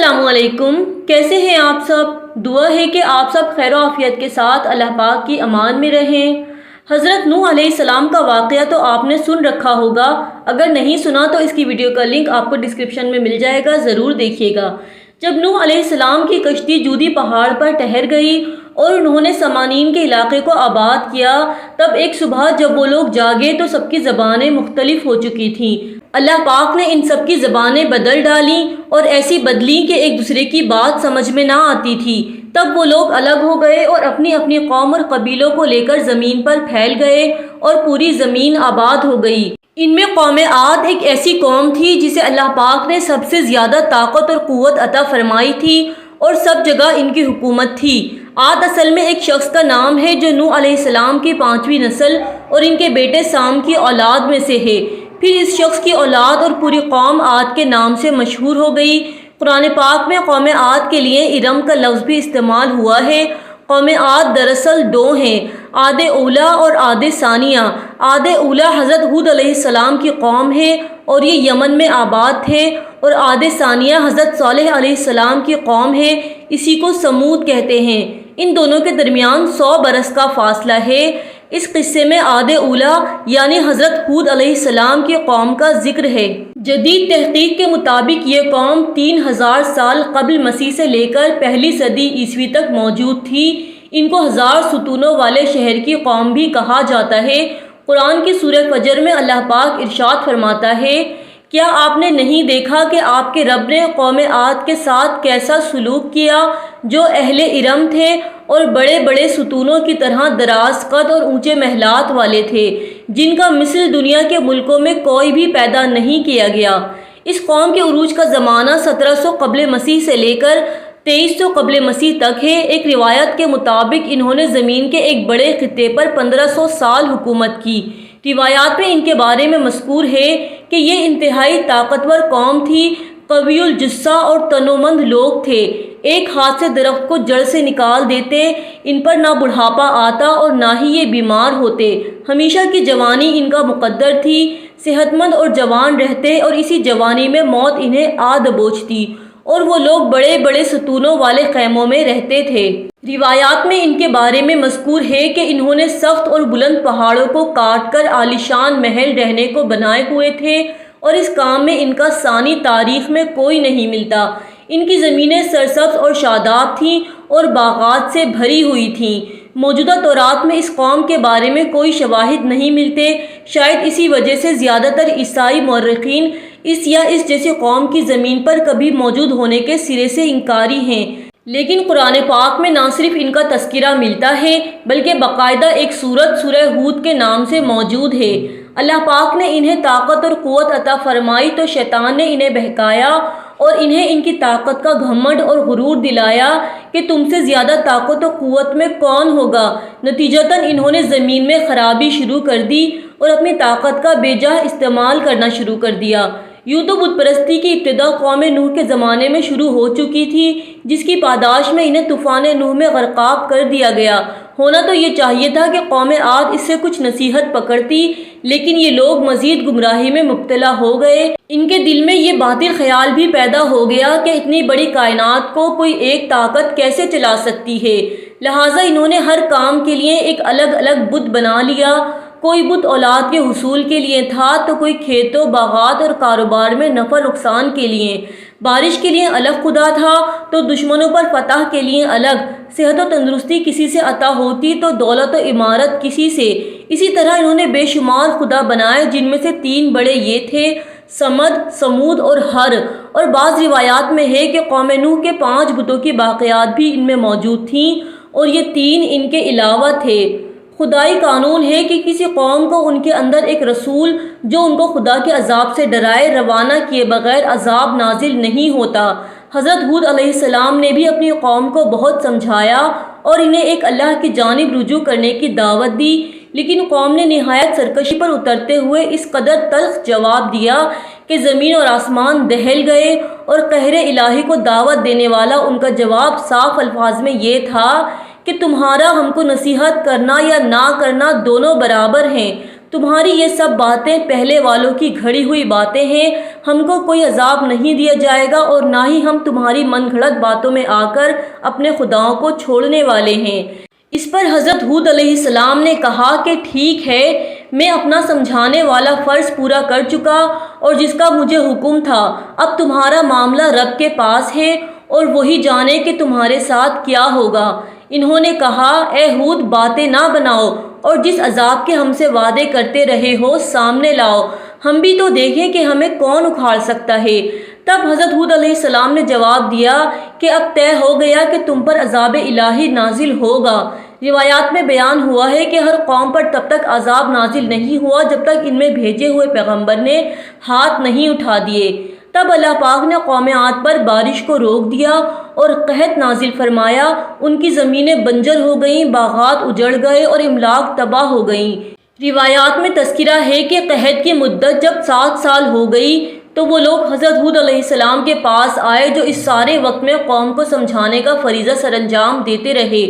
السلام علیکم، کیسے ہیں آپ سب؟ دعا ہے کہ آپ سب خیر و عافیت کے ساتھ اللہ پاک کی امان میں رہیں۔ حضرت نوح علیہ السلام کا واقعہ تو آپ نے سن رکھا ہوگا، اگر نہیں سنا تو اس کی ویڈیو کا لنک آپ کو ڈسکرپشن میں مل جائے گا، ضرور دیکھیے گا۔ جب نوح علیہ السلام کی کشتی جودی پہاڑ پر ٹھہر گئی اور انہوں نے سمانین کے علاقے کو آباد کیا، تب ایک صبح جب وہ لوگ جاگے تو سب کی زبانیں مختلف ہو چکی تھیں۔ اللہ پاک نے ان سب کی زبانیں بدل ڈالیں اور ایسی بدلیں کہ ایک دوسرے کی بات سمجھ میں نہ آتی تھی۔ تب وہ لوگ الگ ہو گئے اور اپنی اپنی قوم اور قبیلوں کو لے کر زمین پر پھیل گئے اور پوری زمین آباد ہو گئی۔ ان میں قوم عاد ایک ایسی قوم تھی جسے اللہ پاک نے سب سے زیادہ طاقت اور قوت عطا فرمائی تھی اور سب جگہ ان کی حکومت تھی۔ عاد اصل میں ایک شخص کا نام ہے جو نوح علیہ السلام کی 5ویں نسل اور ان کے بیٹے سام کی اولاد میں سے ہے۔ پھر اس شخص کی اولاد اور پوری قوم عاد کے نام سے مشہور ہو گئی۔ قرآن پاک میں قوم عاد کے لیے ارم کا لفظ بھی استعمال ہوا ہے۔ قوم عاد دراصل 2 ہیں، عاد اولیٰ اور عاد ثانیہ۔ عاد اولیٰ حضرت ہود علیہ السلام کی قوم ہے اور یہ یمن میں آباد تھے، اور عاد ثانیہ حضرت صالح علیہ السلام کی قوم ہے، اسی کو سمود کہتے ہیں۔ ان دونوں کے درمیان 100 برس کا فاصلہ ہے۔ اس قصے میں عاد اولیٰ یعنی حضرت ہود علیہ السلام کی قوم کا ذکر ہے۔ جدید تحقیق کے مطابق یہ قوم 3000 سال قبل مسیح سے لے کر پہلی صدی عیسوی تک موجود تھی۔ ان کو 1000 ستونوں والے شہر کی قوم بھی کہا جاتا ہے۔ قرآن کی سورہ فجر میں اللہ پاک ارشاد فرماتا ہے، کیا آپ نے نہیں دیکھا کہ آپ کے رب نے قوم عاد کے ساتھ کیسا سلوک کیا جو اہل ارم تھے اور بڑے بڑے ستونوں کی طرح دراز قد اور اونچے محلات والے تھے، جن کا مثل دنیا کے ملکوں میں کوئی بھی پیدا نہیں کیا گیا۔ اس قوم کے عروج کا زمانہ 1700 قبل مسیح سے لے کر 2300 قبل مسیح تک ہے۔ ایک روایت کے مطابق انہوں نے زمین کے ایک بڑے خطے پر 1500 سال حکومت کی۔ روایات میں ان کے بارے میں مذکور ہے کہ یہ انتہائی طاقتور قوم تھی، قوی الجثہ اور تنومند لوگ تھے، ایک ہاتھ سے درخت کو جڑ سے نکال دیتے، ان پر نہ بڑھاپا آتا اور نہ ہی یہ بیمار ہوتے، ہمیشہ کی جوانی ان کا مقدر تھی، صحت مند اور جوان رہتے اور اسی جوانی میں موت انہیں آ دبوچتی، اور وہ لوگ بڑے بڑے ستونوں والے خیموں میں رہتے تھے۔ روایات میں ان کے بارے میں مذکور ہے کہ انہوں نے سخت اور بلند پہاڑوں کو کاٹ کر عالیشان محل رہنے کو بنائے ہوئے تھے، اور اس کام میں ان کا ثانی تاریخ میں کوئی نہیں ملتا۔ ان کی زمینیں سرسبز اور شاداب تھیں اور باغات سے بھری ہوئی تھیں۔ موجودہ تورات میں اس قوم کے بارے میں کوئی شواہد نہیں ملتے، شاید اسی وجہ سے زیادہ تر عیسائی مورخین اس یا اس جیسی قوم کی زمین پر کبھی موجود ہونے کے سرے سے انکاری ہیں۔ لیکن قرآن پاک میں نہ صرف ان کا تذکرہ ملتا ہے بلکہ باقاعدہ ایک سورت سورہ ہود کے نام سے موجود ہے۔ اللہ پاک نے انہیں طاقت اور قوت عطا فرمائی تو شیطان نے انہیں بہکایا اور انہیں ان کی طاقت کا گھمنڈ اور غرور دلایا کہ تم سے زیادہ طاقت و قوت میں کون ہوگا۔ نتیجتاً انہوں نے زمین میں خرابی شروع کر دی اور اپنی طاقت کا بے جا استعمال کرنا شروع کر دیا۔ یوں تو بت پرستی کی ابتدا قوم نوح کے زمانے میں شروع ہو چکی تھی، جس کی پاداش میں انہیں طوفان نوح میں غرقاب کر دیا گیا۔ ہونا تو یہ چاہیے تھا کہ قوم عاد اس سے کچھ نصیحت پکڑتی، لیکن یہ لوگ مزید گمراہی میں مبتلا ہو گئے۔ ان کے دل میں یہ باطل خیال بھی پیدا ہو گیا کہ اتنی بڑی کائنات کو کوئی ایک طاقت کیسے چلا سکتی ہے، لہٰذا انہوں نے ہر کام کے لیے ایک الگ الگ بت بنا لیا۔ کوئی بت اولاد کے حصول کے لیے تھا تو کوئی کھیتوں، باغات اور کاروبار میں نفع نقصان کے لیے، بارش کے لیے الگ خدا تھا تو دشمنوں پر فتح کے لیے الگ، صحت و تندرستی کسی سے عطا ہوتی تو دولت و عمارت کسی سے۔ اسی طرح انہوں نے بے شمار خدا بنائے، جن میں سے 3 بڑے یہ تھے، سمد، سمود اور ہر، اور بعض روایات میں ہے کہ قوم نوح کے 5 بتوں کی باقیات بھی ان میں موجود تھیں اور یہ 3 ان کے علاوہ تھے۔ خدائی قانون ہے کہ کسی قوم کو ان کے اندر ایک رسول جو ان کو خدا کے عذاب سے ڈرائے روانہ کیے بغیر عذاب نازل نہیں ہوتا۔ حضرت ہود علیہ السلام نے بھی اپنی قوم کو بہت سمجھایا اور انہیں ایک اللہ کی جانب رجوع کرنے کی دعوت دی، لیکن قوم نے نہایت سرکشی پر اترتے ہوئے اس قدر تلخ جواب دیا کہ زمین اور آسمان دہل گئے، اور قہر الہی کو دعوت دینے والا ان کا جواب صاف الفاظ میں یہ تھا کہ تمہارا ہم کو نصیحت کرنا یا نہ کرنا دونوں برابر ہیں، تمہاری یہ سب باتیں پہلے والوں کی گھڑی ہوئی باتیں ہیں، ہم کو کوئی عذاب نہیں دیا جائے گا اور نہ ہی ہم تمہاری من گھڑت باتوں میں آ کر اپنے خداؤں کو چھوڑنے والے ہیں۔ اس پر حضرت ہود علیہ السلام نے کہا کہ ٹھیک ہے، میں اپنا سمجھانے والا فرض پورا کر چکا اور جس کا مجھے حکم تھا، اب تمہارا معاملہ رب کے پاس ہے اور وہی جانے کہ تمہارے ساتھ کیا ہوگا۔ انہوں نے کہا، اے ہود، باتیں نہ بناؤ اور جس عذاب کے ہم سے وعدے کرتے رہے ہو سامنے لاؤ، ہم بھی تو دیکھیں کہ ہمیں کون اکھاڑ سکتا ہے۔ تب حضرت ہود علیہ السلام نے جواب دیا کہ اب طے ہو گیا کہ تم پر عذاب الہی نازل ہوگا۔ روایات میں بیان ہوا ہے کہ ہر قوم پر تب تک عذاب نازل نہیں ہوا جب تک ان میں بھیجے ہوئے پیغمبر نے ہاتھ نہیں اٹھا دیے۔ تب اللہ پاک نے قوم عاد پر بارش کو روک دیا اور قحط نازل فرمایا، ان کی زمینیں بنجر ہو گئیں، باغات اجڑ گئے اور املاک تباہ ہو گئیں۔ روایات میں تذکرہ ہے کہ قحط کی مدت جب 7 سال ہو گئی تو وہ لوگ حضرت ہود علیہ السلام کے پاس آئے جو اس سارے وقت میں قوم کو سمجھانے کا فریضہ سر انجام دیتے رہے،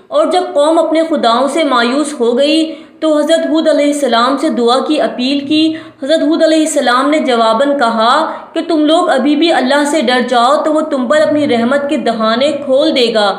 اور جب قوم اپنے خداؤں سے مایوس ہو گئی تو حضرت ہود علیہ السلام سے دعا کی اپیل کی۔ حضرت ہود علیہ السلام نے جواباً کہا کہ تم لوگ ابھی بھی اللہ سے ڈر جاؤ تو وہ تم پر اپنی رحمت کے دہانے کھول دے گا۔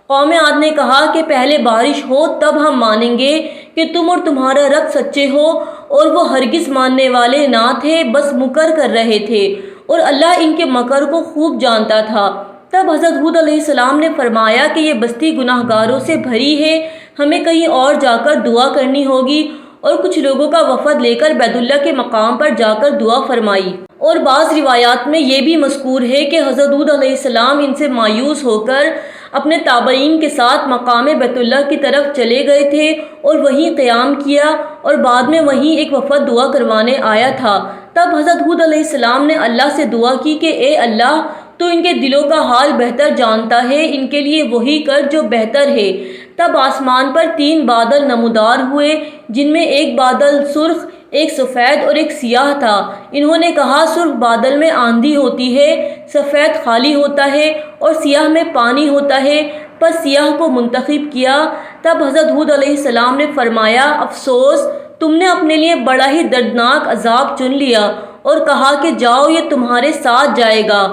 قوم عاد نے کہا کہ پہلے بارش ہو تب ہم مانیں گے کہ تم اور تمہارا رب سچے ہو، اور وہ ہرگز ماننے والے نہ تھے، بس مکر کر رہے تھے اور اللہ ان کے مکر کو خوب جانتا تھا۔ تب حضرت ہود علیہ السلام نے فرمایا کہ یہ بستی گناہ گاروں سے بھری ہے، ہمیں کہیں اور جا کر دعا کرنی ہوگی، اور کچھ لوگوں کا وفد لے کر بیت اللہ کے مقام پر جا کر دعا فرمائی۔ اور بعض روایات میں یہ بھی مذکور ہے کہ حضرت ہود علیہ السلام ان سے مایوس ہو کر اپنے تابعین کے ساتھ مقام بیت اللہ کی طرف چلے گئے تھے اور وہیں قیام کیا، اور بعد میں وہیں ایک وفد دعا کروانے آیا تھا۔ تب حضرت ہود علیہ السلام نے اللہ سے دعا کی کہ اے اللہ، تو ان کے دلوں کا حال بہتر جانتا ہے، ان کے لیے وہی کر جو بہتر ہے۔ تب آسمان پر 3 بادل نمودار ہوئے، جن میں ایک بادل سرخ، ایک سفید اور ایک سیاہ تھا۔ انہوں نے کہا، سرخ بادل میں آندھی ہوتی ہے، سفید خالی ہوتا ہے اور سیاہ میں پانی ہوتا ہے، پس سیاہ کو منتخب کیا۔ تب حضرت ہود علیہ السلام نے فرمایا، افسوس، تم نے اپنے لیے بڑا ہی دردناک عذاب چن لیا، اور کہا کہ جاؤ، یہ تمہارے ساتھ جائے گا۔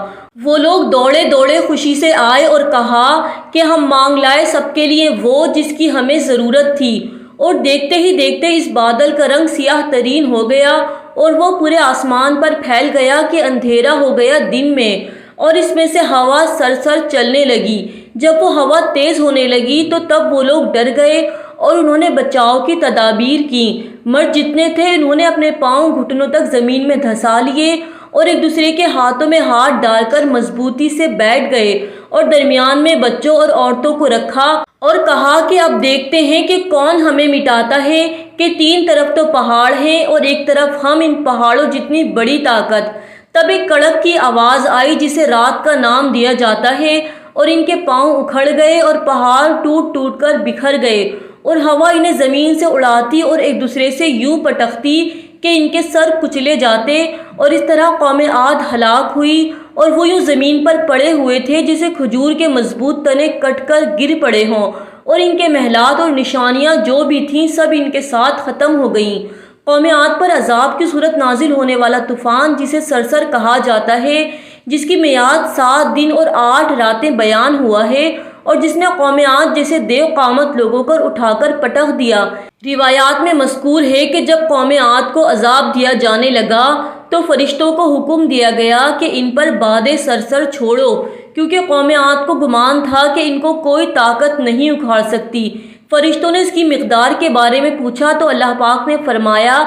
وہ لوگ دوڑے دوڑے خوشی سے آئے اور کہا کہ ہم مانگ لائے سب کے لیے وہ جس کی ہمیں ضرورت تھی، اور دیکھتے ہی دیکھتے اس بادل کا رنگ سیاہ ترین ہو گیا اور وہ پورے آسمان پر پھیل گیا کہ اندھیرا ہو گیا دن میں، اور اس میں سے ہوا سرسر چلنے لگی۔ جب وہ ہوا تیز ہونے لگی تو تب وہ لوگ ڈر گئے اور انہوں نے بچاؤ کی تدابیر کی۔ مرد جتنے تھے انہوں نے اپنے پاؤں گھٹنوں تک زمین میں دھسا لیے اور ایک دوسرے کے ہاتھوں میں ہاتھ ڈال کر مضبوطی سے بیٹھ گئے، اور درمیان میں بچوں اور عورتوں کو رکھا اور کہا کہ اب دیکھتے ہیں کہ کون ہمیں مٹاتا ہے، کہ 3 طرف تو پہاڑ ہیں اور ایک طرف ہم، ان پہاڑوں جتنی بڑی طاقت۔ تب ایک کڑک کی آواز آئی جسے رات کا نام دیا جاتا ہے، اور ان کے پاؤں اکھڑ گئے اور پہاڑ ٹوٹ ٹوٹ کر بکھر گئے، اور ہوا انہیں زمین سے اڑاتی اور ایک دوسرے سے یوں پٹکتی کہ ان کے سر کچلے جاتے، اور اس طرح قوم عاد ہلاک ہوئی، اور وہ یوں زمین پر پڑے ہوئے تھے جسے کھجور کے مضبوط تنے کٹ کر گر پڑے ہوں، اور ان کے محلات اور نشانیاں جو بھی تھیں سب ان کے ساتھ ختم ہو گئیں۔ قوم عاد پر عذاب کی صورت نازل ہونے والا طوفان جسے سرسر کہا جاتا ہے، جس کی میعاد 7 دن اور 8 راتیں بیان ہوا ہے، اور جس نے قوم عاد جیسے دیو قامت لوگوں پر اٹھا کر پٹخ دیا۔ روایات میں مذکور ہے کہ جب قوم عاد کو عذاب دیا جانے لگا تو فرشتوں کو حکم دیا گیا کہ ان پر باد سرسر چھوڑو، کیونکہ قوم عاد کو گمان تھا کہ ان کو کوئی طاقت نہیں اکھاڑ سکتی۔ فرشتوں نے اس کی مقدار کے بارے میں پوچھا تو اللہ پاک نے فرمایا،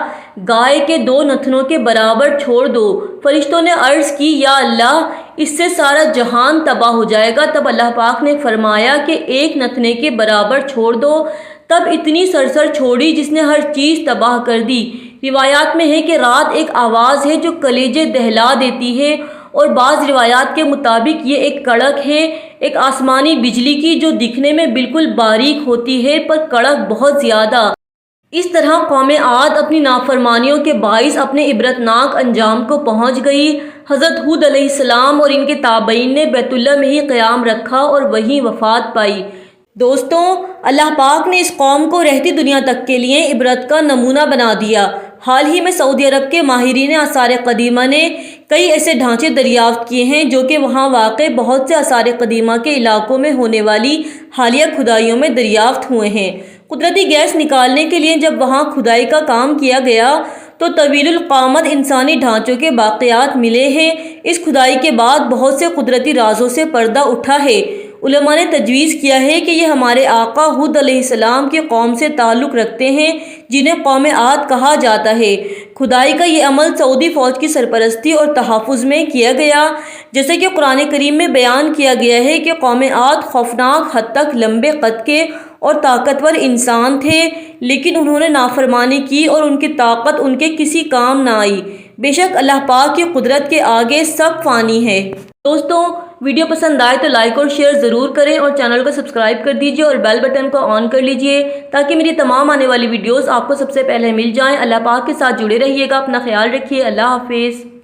گائے کے 2 نتنوں کے برابر چھوڑ دو۔ فرشتوں نے عرض کی، یا اللہ، اس سے سارا جہان تباہ ہو جائے گا۔ تب اللہ پاک نے فرمایا کہ 1 نتنے کے برابر چھوڑ دو۔ تب اتنی سرسر چھوڑی جس نے ہر چیز تباہ کر دی۔ روایات میں ہے کہ رات ایک آواز ہے جو کلیجے دہلا دیتی ہے، اور بعض روایات کے مطابق یہ ایک کڑک ہے، ایک آسمانی بجلی کی جو دکھنے میں بالکل باریک ہوتی ہے پر کڑک بہت زیادہ۔ اس طرح قوم عاد اپنی نافرمانیوں کے باعث اپنے عبرتناک انجام کو پہنچ گئی۔ حضرت ہود علیہ السلام اور ان کے تابعین نے بیت اللہ میں ہی قیام رکھا اور وہیں وفات پائی۔ دوستوں، اللہ پاک نے اس قوم کو رہتی دنیا تک کے لیے عبرت کا نمونہ بنا دیا۔ حال ہی میں سعودی عرب کے ماہرین آثار قدیمہ نے کئی ایسے ڈھانچے دریافت کیے ہیں جو کہ وہاں واقع بہت سے آثار قدیمہ کے علاقوں میں ہونے والی حالیہ کھدائیوں میں دریافت ہوئے ہیں۔ قدرتی گیس نکالنے کے لیے جب وہاں کھدائی کا کام کیا گیا تو طویل القامت انسانی ڈھانچوں کے باقیات ملے ہیں۔ اس کھدائی کے بعد بہت سے قدرتی رازوں سے پردہ اٹھا ہے۔ علماء نے تجویز کیا ہے کہ یہ ہمارے آقا ہود علیہ السلام کی قوم سے تعلق رکھتے ہیں جنہیں قوم عاد کہا جاتا ہے۔ کھدائی کا یہ عمل سعودی فوج کی سرپرستی اور تحفظ میں کیا گیا۔ جیسے کہ قرآن کریم میں بیان کیا گیا ہے کہ قوم عاد خوفناک حد تک لمبے قد کے اور طاقتور انسان تھے، لیکن انہوں نے نافرمانی کی اور ان کی طاقت ان کے کسی کام نہ آئی۔ بے شک اللہ پاک کی قدرت کے آگے سب فانی ہے۔ دوستوں، ویڈیو پسند آئے تو لائک اور شیئر ضرور کریں اور چینل کو سبسکرائب کر دیجئے اور بیل بٹن کو آن کر لیجئے تاکہ میری تمام آنے والی ویڈیوز آپ کو سب سے پہلے مل جائیں۔ اللہ پاک کے ساتھ جڑے رہیے گا، اپنا خیال رکھیے، اللہ حافظ۔